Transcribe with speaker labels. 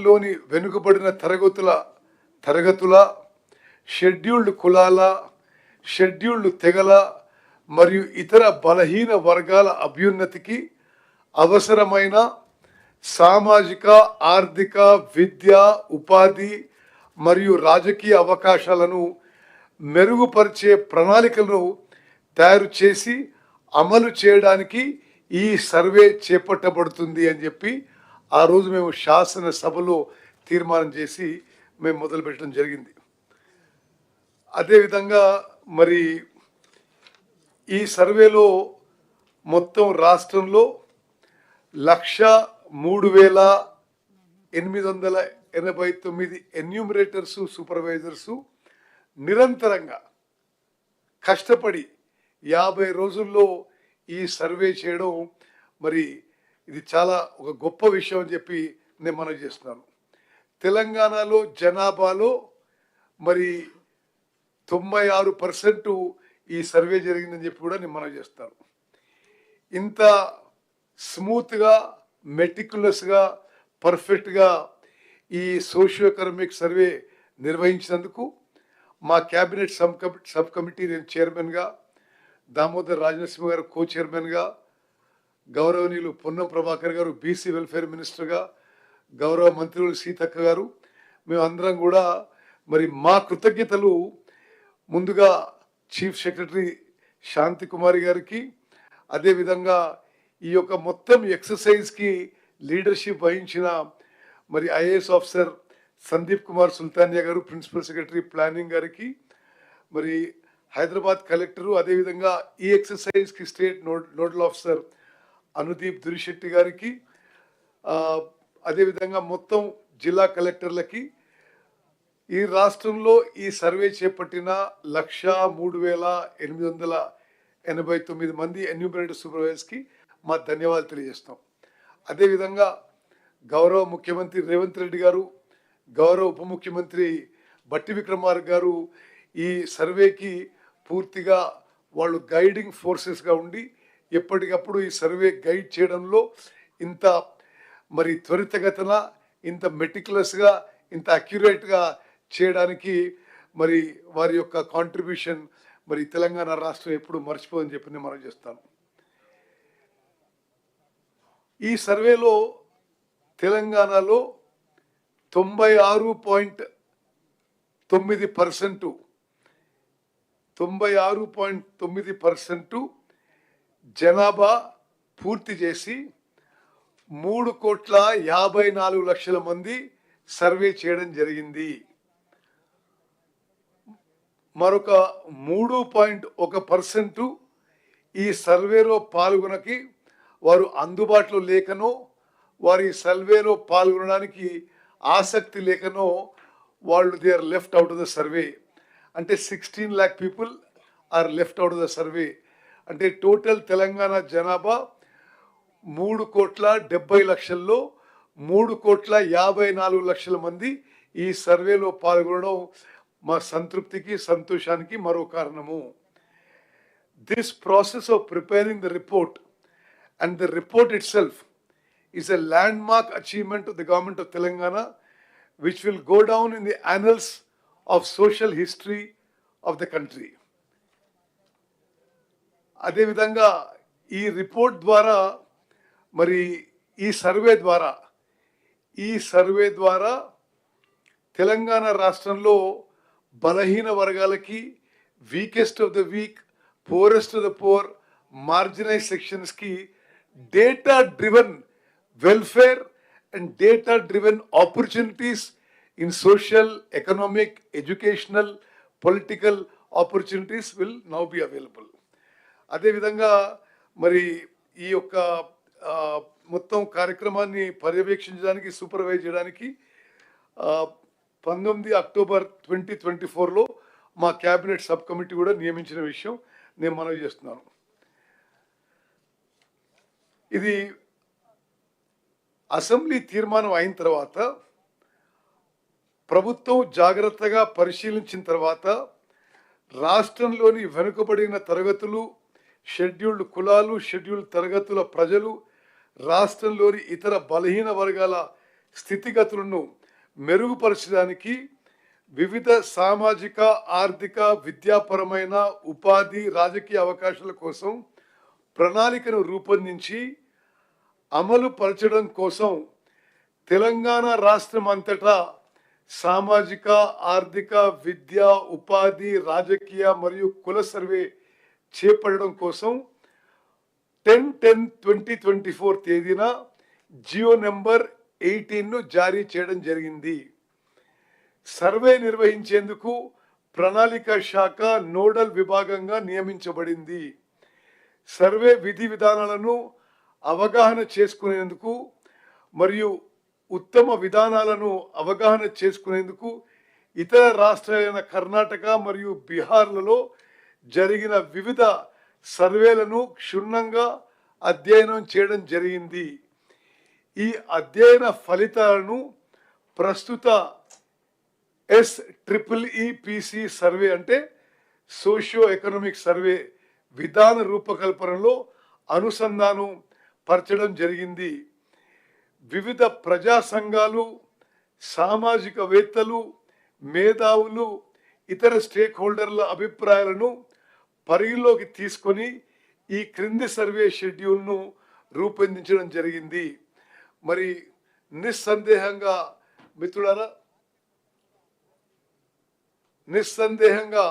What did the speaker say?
Speaker 1: లోని వెనుకబడిన తరగతుల షెడ్యూల్డ్ కులాల షెడ్యూల్డ్ తెగల మరియు ఇతర బలహీన వర్గాల అభ్యున్నతికి అవసరమైన సామాజిక ఆర్థిక విద్య ఉపాధి మరియు రాజకీయ అవకాశాలను మెరుగుపరిచే ప్రణాళికలను తయారు చేసి అమలు చేయడానికి ఈ సర్వే చేపట్టబడుతుంది అని చెప్పి ఆ రోజు మేము శాసనసభలో తీర్మానం చేసి మేము మొదలుపెట్టడం జరిగింది. అదేవిధంగా మరి ఈ సర్వేలో మొత్తం రాష్ట్రంలో 1,03,889 ఎన్యూమరేటర్సు సూపర్వైజర్సు నిరంతరంగా కష్టపడి 50 రోజుల్లో ఈ సర్వే చేయడం మరి ఇది చాలా ఒక గొప్ప విషయం అని చెప్పి నేను మనవి చేస్తున్నాను. తెలంగాణలో జనాభాలో మరి 96% ఈ సర్వే జరిగిందని చెప్పి కూడా నేను మనవి చేస్తాను. ఇంత స్మూత్గా మెటిక్యులస్గా పర్ఫెక్ట్గా ఈ సోషియో ఎకనామిక్ సర్వే నిర్వహించినందుకు మా క్యాబినెట్ సబ్ కమిటీ నేను చైర్మన్గా, దామోదర్ రాజనరసింహ గారు కో చైర్మన్గా, గౌరవనీయులు పొన్నం ప్రభాకర్ గారు బీసీ వెల్ఫేర్ మినిస్టర్గా, గౌరవ మంత్రులు సీతక్క గారు, మేమందరం కూడా మరి మా కృతజ్ఞతలు ముందుగా చీఫ్ సెక్రటరీ శాంతి కుమారి గారికి, అదేవిధంగా ఈ యొక్క మొత్తం ఎక్సర్సైజ్కి లీడర్షిప్ వహించిన మరి ఐఏఎస్ ఆఫీసర్ సందీప్ కుమార్ సుల్తానియా గారు, ప్రిన్సిపల్ సెక్రటరీ ప్లానింగ్ గారికి, మరి హైదరాబాద్ కలెక్టరు, అదేవిధంగా ఈ ఎక్సర్సైజ్కి state nodal officer Anudeep Durishetti గారికి, అదేవిధంగా మొత్తం జిల్లా కలెక్టర్లకి, ఈ రాష్ట్రంలో ఈ సర్వే చేపట్టిన 1,03,889 మంది ఎన్యూమరేటర్ సూపర్వైజర్స్కి మా ధన్యవాదాలు తెలియజేస్తాం. అదేవిధంగా గౌరవ ముఖ్యమంత్రి రేవంత్ రెడ్డి గారు, గౌరవ ఉప ముఖ్యమంత్రి బట్టి విక్రమార్క గారు ఈ సర్వేకి పూర్తిగా వాళ్ళు గైడింగ్ ఫోర్సెస్గా ఉండి ఎప్పటికప్పుడు ఈ సర్వే గైడ్ చేయడంలో ఇంత మరి త్వరితగతిన, ఇంత మెటిక్యులస్గా, ఇంత అక్యురేట్గా చేయడానికి మరి వారి యొక్క కాంట్రిబ్యూషన్ మరి తెలంగాణ రాష్ట్రం ఎప్పుడు మర్చిపోదని చెప్పి నేను మనం చేస్తాను. ఈ సర్వేలో తెలంగాణలో 96.9% జనాభా పూర్తి చేసి 3,54,00,000 మంది సర్వే చేయడం జరిగింది. మరొక 3.1% ఈ సర్వేలో పాల్గొనకి వారు అందుబాటులో లేకనో, వారి సర్వేలో పాల్గొనడానికి ఆసక్తి లేకనో వాళ్ళు they are left out of the survey. అంటే 16 lakh people are left out of the survey. అంటే టోటల్ తెలంగాణ జనాభా 3,70,00,000లో 3,54,00,000 మంది ఈ సర్వేలో పాల్గొనడం మా సంతృప్తికి సంతోషానికి మరో కారణము. This process of preparing the report and the report itself is a landmark achievement of the government of Telangana, which will go down in the annals of social history of the country. అదే విధంగా ఈ report ద్వారా మరి ఈ survey ద్వారా తెలంగాణ రాష్ట్రంలో బలహీన వర్గాలకి, weakest of the weak, poorest of the poor, marginalize సెక్షన్స్కి data-driven welfare and data-driven opportunities in social, economic, educational, political opportunities will now be available. అదే విధంగా మరి ఈ యొక్క మొత్తం కార్యక్రమాన్ని పర్యవేక్షించడానికి, సూపర్వైజ్ చేయడానికి 19 అక్టోబర్ 2024లో మా క్యాబినెట్ సబ్ కమిటీ కూడా నియమించిన విషయం నేను మనవి చేస్తున్నాను. ఇది అసెంబ్లీ తీర్మానం అయిన తర్వాత ప్రభుత్వం జాగ్రత్తగా పరిశీలించిన తర్వాత రాష్ట్రంలోని వెనుకబడిన తరగతులు, షెడ్యూల్డ్ కులాలు, షెడ్యూల్డ్ తరగతుల ప్రజలు, రాష్ట్రంలోని ఇతర బలహీన వర్గాల స్థితిగతులను మెరుగుపరచడానికి వివిధ సామాజిక, ఆర్థిక, విద్యాపరమైన, ఉపాధి, రాజకీయ అవకాశాల కోసం ప్రణాళికను రూపొందించి అమలు పరచడం కోసం తెలంగాణ రాష్ట్రం అంతటా సామాజిక, ఆర్థిక, విద్య, ఉపాధి, రాజకీయ మరియు కుల సర్వే చేపట్టడం కోసం 10/10/2024 తేదీన జియో నెంబర్ 18ను జారీ చేయడం జరిగింది. సర్వే నిర్వహించేందుకు ప్రణాళిక శాఖ నోడల్ విభాగంగా నియమించబడింది. సర్వే విధి విధానాలను అవగాహన చేసుకునేందుకు మరియు ఉత్తమ విధానాలను అవగాహన చేసుకునేందుకు ఇతర రాష్ట్రాలైన కర్ణాటక మరియు బీహార్లలో జరిగిన వివిధ సర్వేలను క్షుణ్ణంగా అధ్యయనం చేయడం జరిగింది. ఈ అధ్యయన ఫలితాలను ప్రస్తుత SEEPC సర్వే అంటే సోషియో ఎకనామిక్ సర్వే విధాన రూపకల్పనలో అనుసంధానం పరచడం జరిగింది. వివిధ ప్రజా సంఘాలు, సామాజికవేత్తలు, మేధావులు, ఇతర స్టేక్ హోల్డర్ల అభిప్రాయాలను పరిగణలోకి తీసుకొని ఈ క్రింది సర్వే షెడ్యూల్ను రూపొందించడం జరిగింది. మరి నిస్సందేహంగా మిత్రులారా, నిస్సందేహంగా